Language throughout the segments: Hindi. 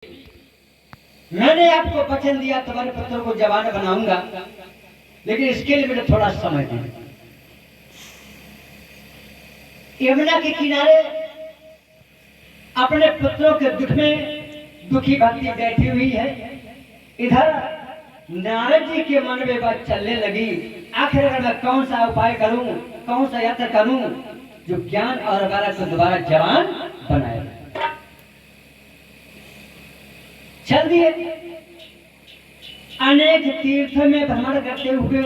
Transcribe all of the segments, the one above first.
मैंने आपको वचन दिया तुम्हारे पुत्रों को जवान बनाऊंगा, लेकिन इसके लिए मुझे थोड़ा समय दें। यमुना के किनारे अपने पुत्रों के दुख में दुखी भक्ति बैठी हुई है। इधर नारद जी के मन में बात चलने लगी, आखिर अगर मैं कौन सा उपाय करूं, कौन सा यत्न करूं जो ज्ञान और अवरा को दोबारा जवान बनाए। चल दिए अनेक तीर्थ में भ्रमण करते हुए,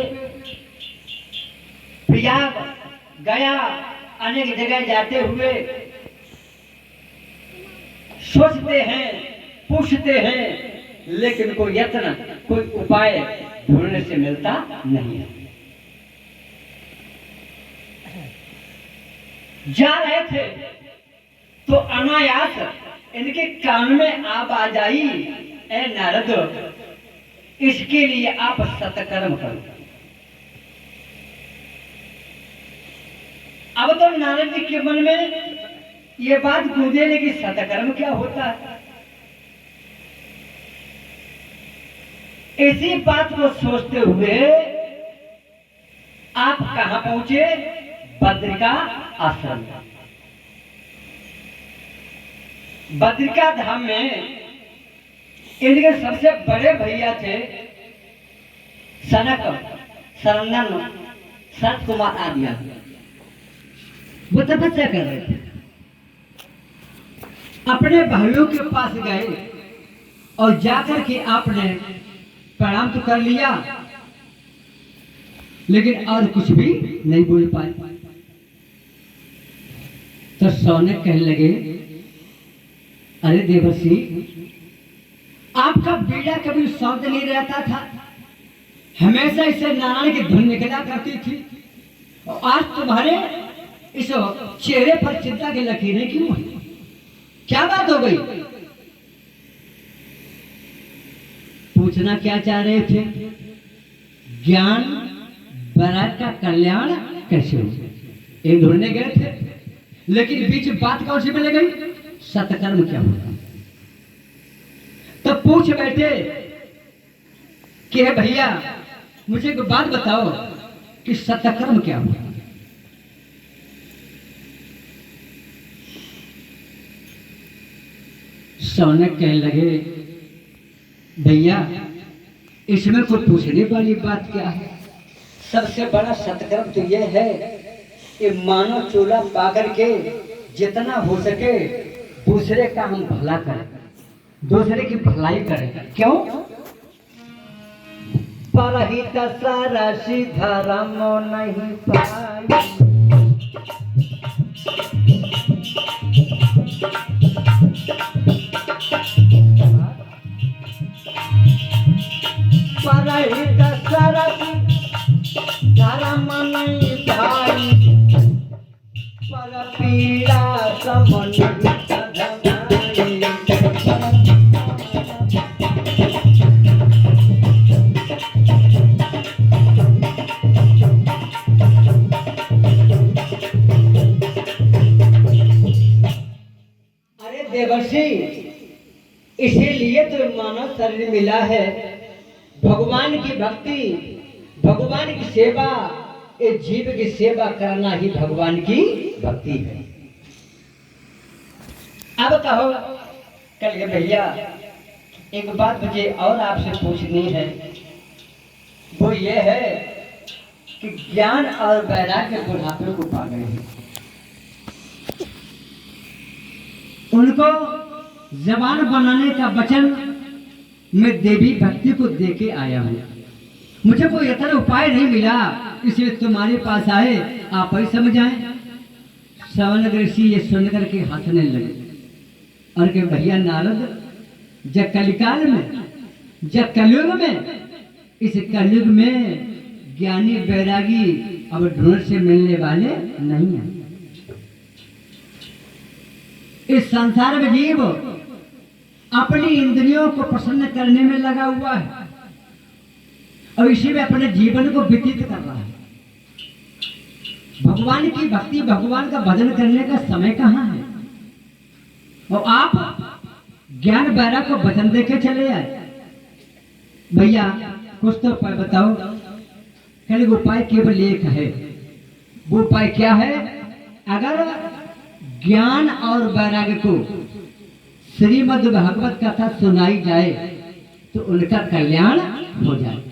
प्रयाग गया, अनेक जगह जाते हुए सोचते हैं, पूछते हैं, लेकिन कोई यत्न, कोई उपाय ढूंढने से मिलता नहीं है। जा रहे थे तो अनायास इनके कान में आवाज आई, ए नारद, इसके लिए आप सत्कर्म करो। अब तो नारद जी के मन में ये बात गूंजे कि सत्कर्म क्या होता है। इसी बात को सोचते हुए आप कहां पहुंचे? बद्रिका आश्रम। बद्रिका धाम में इनके सबसे बड़े भैया थे सनक, सरनन, सत कुमार आदि। वो तपस्या कर रहे थे, अपने भाइयों के पास गए और जाकर के आपने प्रणाम तो कर लिया, लेकिन और कुछ भी नहीं बोल पाए। तो सौनक कहने लगे, अरे देवर्षि, आपका बेटा कभी शांत नहीं रहता था, हमेशा इसे नारायण की धुन निकला करती थी, और आज तुम्हारे इस चेहरे पर चिंता की लकीरें क्यों है? क्या बात हो गई? पूछना क्या चाह रहे थे? ज्ञान वैराग्य का कल्याण कैसे हो? एक ढूंढने गए थे, लेकिन बीच बात कौन सी मिल गई? सत्कर्म क्या होता? तब पूछ बैठे कि भैया मुझे एक बात बताओ कि सत्कर्म क्या होता? सौनक कहने लगे, भैया इसमें कोई पूछने वाली बात क्या है? सबसे बड़ा सत्कर्म तो यह है कि मानव चूल्हा पाकर के जितना हो सके दूसरे का हम भला करें, दूसरे की भलाई करें। क्यों? परहित सारा सीधा राम नहीं पाई, परहित सारा धर्म नहीं भाई, पर पीड़ा समन देवर्षि, इसीलिए तो मानव शरीर मिला है। भगवान की भक्ति, भगवान की सेवा, इस जीव की सेवा करना ही भगवान की भक्ति है। अब कहो, कल के भैया एक बात मुझे और आपसे पूछनी है, वो ये है कि ज्ञान और वैराग्य बुढ़ापे को पा गए हैं, उनको जबान बनाने का वचन मैं देवी भक्ति को देके आया हूँ। मुझे कोई इतना उपाय नहीं मिला, इसलिए तुम्हारे पास आए, आप ही समझाएं। सौनक ऋषि ये सुनकर के हंसने लगे और के भैया नारद, जब कलिकाल में, जब कलयुग में, इस कलयुग में ज्ञानी वैरागी अब ढूंढ से मिलने वाले नहीं है। इस संसार में जीव अपनी इंद्रियों को प्रसन्न करने में लगा हुआ है और इसी में अपने जीवन को व्यतीत कर रहा है। भगवान की भक्ति, भगवान का भजन करने का समय कहाँ है? और आप ज्ञान वैराग को वचन देके चले आए। भैया कुछ तो उपाय बताओ। कहने वो उपाय केवल एक है। वो उपाय क्या है? अगर ज्ञान और वैराग्य को श्रीमद् भागवत कथा सुनाई जाए तो उनका कल्याण हो जाए।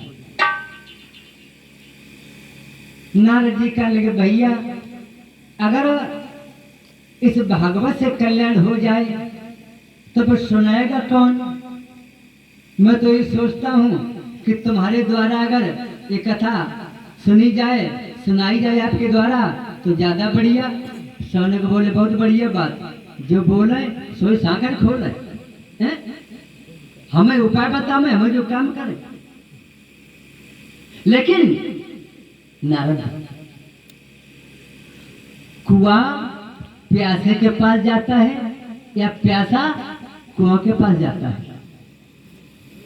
नारद जी कहने लगे भैया अगर इस भागवत से कल्याण हो जाए तो फिर सुनाएगा कौन? मैं तो ये सोचता हूँ कि तुम्हारे द्वारा अगर ये कथा सुनी जाए, सुनाई जाए आपके द्वारा तो ज्यादा बढ़िया। सोने को बोले बहुत बढ़िया बात, जो बोले सोई सागर खोले। हमें उपाय बता, में हमें जो काम करें। लेकिन नारद कुआं प्यासे के पास जाता है या प्यासा कुआं के पास जाता है?